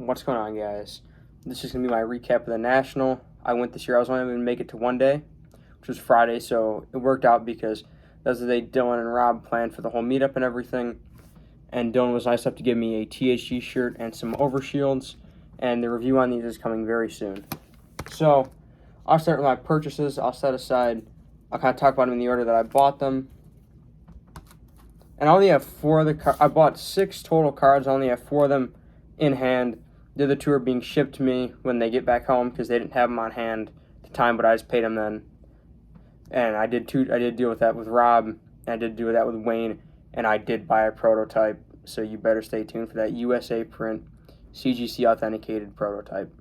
What's going on, guys? This is going to be my recap of the National. I went this year. I was only going to make it to one day, which was Friday, so it worked out because that was the day Dylan and Rob planned for the whole meetup and everything. And Dylan was nice enough to give me a THG shirt and some overshields, and the review on these is coming very soon. So I'll start with my purchases. I'll kind of talk about them in the order that I bought them. And I only have 4 of the cards. I bought 6 total cards. I only have 4 of them in hand. The other 2 are being shipped to me when they get back home because they didn't have them on hand at the time, but I just paid them then. And I did deal with that with Rob, and I did do that with Wayne, and I did buy a prototype, so you better stay tuned for that USA print CGC authenticated prototype.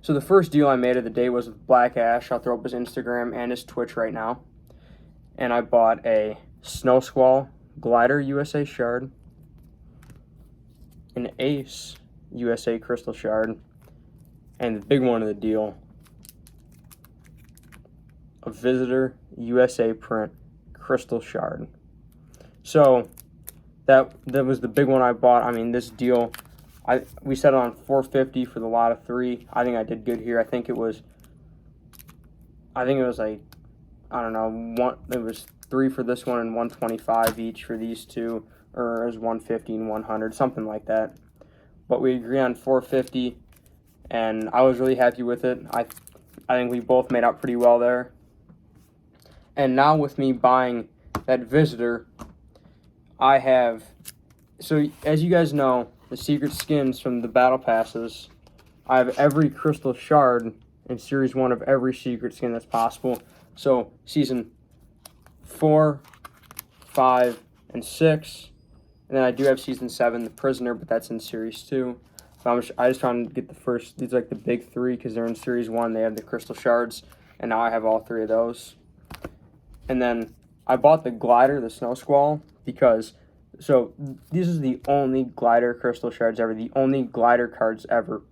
So the first deal I made of the day was with Black Ash. I'll throw up his Instagram and his Twitch right now. And I bought a Snow Squall Glider USA Shard, an Ace USA Crystal Shard, and the big one of the deal, a Visitor USA Print Crystal Shard. So that was the big one I bought. I mean, this deal, we set it on $450 for the lot of 3. I think I did good here. I think it was like, I don't know, it was 3 for this one and $125 each for these 2, or it was $150 and $100, something like that. But we agreed on $450, and I was really happy with it. I think we both made out pretty well there. And now with me buying that Visitor, I have, so as you guys know, the secret skins from the battle passes, I have every crystal shard in Series 1 of every secret skin that's possible. So Season 4, 5, and 6. And then I do have Season 7, The Prisoner, but that's in Series 2. So I just trying to get the first, these are like the big 3 because they're in Series 1. They have the crystal shards, and now I have all 3 of those. And then I bought the Glider, the Snow Squall, because, so this is the only Glider crystal shards ever, the only Glider cards ever.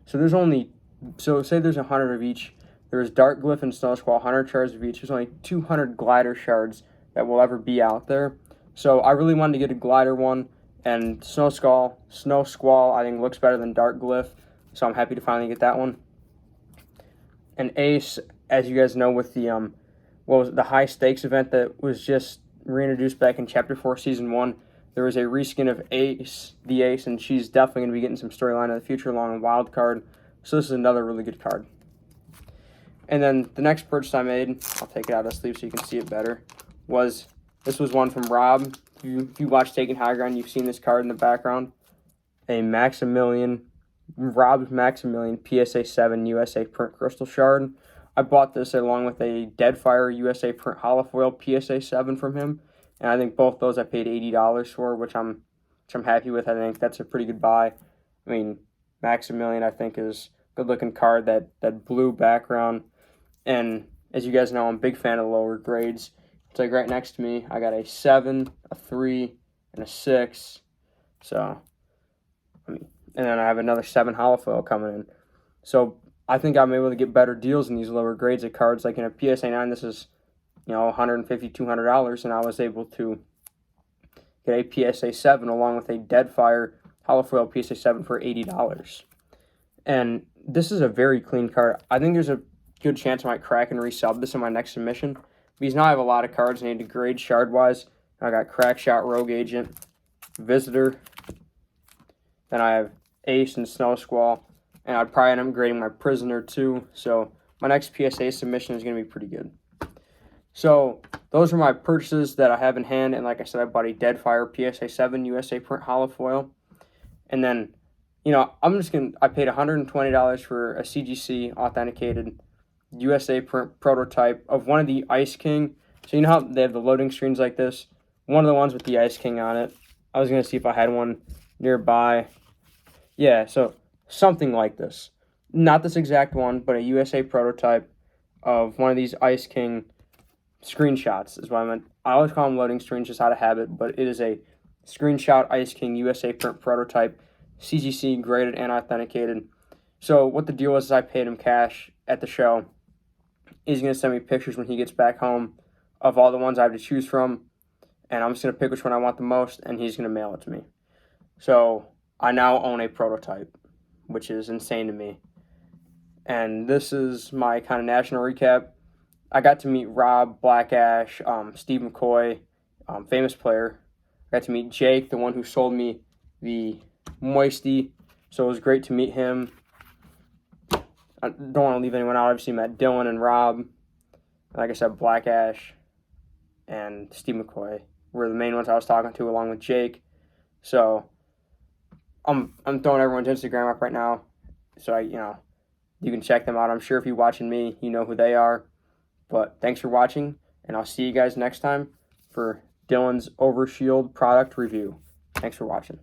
So there's only, so say there's 100 of each. There's Dark Glyph and Snow Squall, 100 shards of each. There's only 200 Glider shards that will ever be out there. So I really wanted to get a Glider one, and Snow Squall, I think looks better than Dark Glyph, so I'm happy to finally get that one. And Ace, as you guys know, with the the high stakes event that was just reintroduced back in Chapter 4, Season 1, there was a reskin of Ace, the Ace, and she's definitely going to be getting some storyline in the future along with Wild Card. So this is another really good card. And then the next purchase I made, I'll take it out of the sleeve so you can see it better, this was one from Rob. If you watch Taking High Ground, you've seen this card in the background. A Maximilian, Rob's Maximilian PSA 7 USA Print Crystal Shard. I bought this along with a Deadfire USA Print Holofoil PSA 7 from him. And I think both those I paid $80 for, which I'm happy with. I think that's a pretty good buy. I mean, Maximilian, I think, is a good-looking card, that blue background. And as you guys know, I'm a big fan of the lower grades. It's like right next to me, I got a 7, a 3, and a 6. So, I mean, and then I have another 7 holofoil coming in. So I think I'm able to get better deals in these lower grades of cards. Like in a PSA 9, this is, $150, $200, and I was able to get a PSA 7 along with a Deadfire holofoil PSA 7 for $80. And this is a very clean card. I think there's a good chance I might crack and resub this in my next submission, because now I have a lot of cards I need to grade shard-wise. I got Crack Shot, Rogue Agent, Visitor, then I have Ace and Snow Squall, and I'd probably end up grading my Prisoner too, so my next PSA submission is going to be pretty good. So those are my purchases that I have in hand, and like I said, I bought a Deadfire PSA 7 USA Print Holofoil, and then, I paid $120 for a CGC authenticated USA Print prototype of one of the Ice King. So you know how they have the loading screens like this? One of the ones with the Ice King on it. I was going to see if I had one nearby. Yeah, so something like this. Not this exact one, but a USA prototype of one of these Ice King screenshots is what I meant. I always call them loading screens just out of habit, but it is a screenshot Ice King USA Print prototype, CGC graded and authenticated. So what the deal was is I paid him cash at the show. He's going to send me pictures when he gets back home of all the ones I have to choose from, and I'm just going to pick which one I want the most, and he's going to mail it to me. So I now own a prototype, which is insane to me. And this is my kind of national recap. I got to meet Rob, Black Ash, Steve McCoy, famous player. I got to meet Jake, the one who sold me the Moisty. So it was great to meet him. I don't want to leave anyone out. Obviously met Dylan and Rob. Like I said, Black Ash and Steve McCoy were the main ones I was talking to, along with Jake. So I'm throwing everyone's Instagram up right now, so you can check them out. I'm sure if you're watching me, you know who they are. But thanks for watching, and I'll see you guys next time for Dylan's Overshield product review. Thanks for watching.